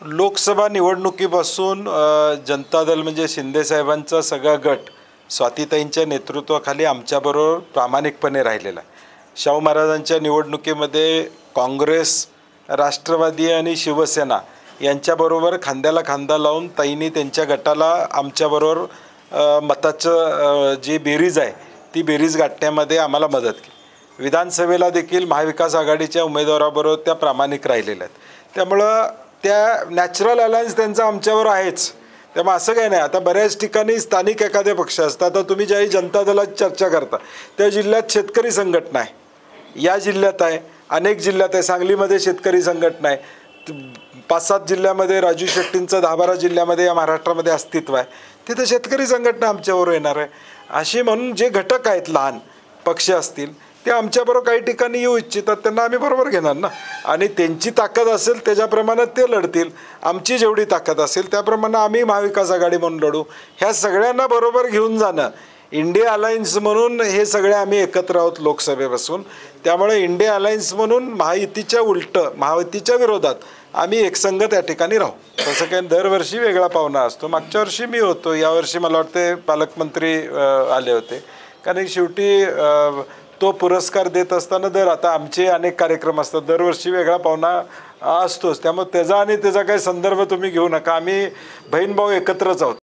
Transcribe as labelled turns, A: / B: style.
A: लोकसभा निवडणुकीपासून जनता दल म्हणजे शिंदे साहेबांचा सगळा गट स्वातीताईंच्या नेतृत्वाखाली आमच्याबरोबर प्रामाणिकपणे राहिलेला आहे. शाहू महाराजांच्या निवडणुकीमध्ये काँग्रेस, राष्ट्रवादी आणि शिवसेना यांच्याबरोबर खांद्याला खांदा लावून ताईंनी त्यांच्या गटाला आमच्याबरोबर मताचं जी बेरीज आहे ती बेरीज गाठण्यामध्ये आम्हाला मदत केली. विधानसभेला देखील महाविकास आघाडीच्या उमेदवाराबरोबर त्या प्रामाणिक राहिलेल्या आहेत. त्यामुळं त्या नॅचरल अलायन्स त्यांचा आमच्यावर आहेच. त्यामुळे असं काही नाही. आता बऱ्याच ठिकाणी स्थानिक एखादे पक्ष असतात. आता तुम्ही ज्याही जनता दलाची चर्चा करता त्या जिल्ह्यात शेतकरी संघटना आहे, या जिल्ह्यात आहे, अनेक जिल्ह्यात आहे. सांगलीमध्ये शेतकरी संघटना आहे, 5-7 जिल्ह्यामध्ये राजू शेट्टींचं 10-12 जिल्ह्यामध्ये या महाराष्ट्रामध्ये अस्तित्व आहे. तिथे शेतकरी संघटना आमच्यावर येणार आहे. अशी म्हणून जे घटक आहेत लहान पक्ष असतील ते आमच्याबरोबर काही ठिकाणी येऊ इच्छितात, त्यांना आम्ही बरोबर घेणार ना. आणि त्यांची ताकद असेल त्याच्याप्रमाणे ते लढतील. आमची जेवढी ताकद असेल त्याप्रमाणे आम्ही महाविकास आघाडी म्हणून लढू. ह्या सगळ्यांना बरोबर घेऊन जाणं इंडिया अलायन्स म्हणून हे सगळे आम्ही एकत्र आहोत लोकसभेपासून. त्यामुळे इंडिया अलायन्स म्हणून महायुतीच्या उलटं, महायुतीच्या विरोधात आम्ही एकसंघ त्या ठिकाणी राहू. तसं काही दरवर्षी वेगळा पाहुणा असतो. मागच्या वर्षी मी होतो, यावर्षी मला वाटते पालकमंत्री आले होते. कारण शेवटी तो पुरस्कार देत असताना आता आमचे अनेक कार्यक्रम असतात, दरवर्षी वेगळा पाहुणा असतोच. त्यामुळे त्याचा आणि त्याचा काही संदर्भ तुम्ही घेऊ नका. आम्ही बहीण भाऊ एकत्रच आहोत.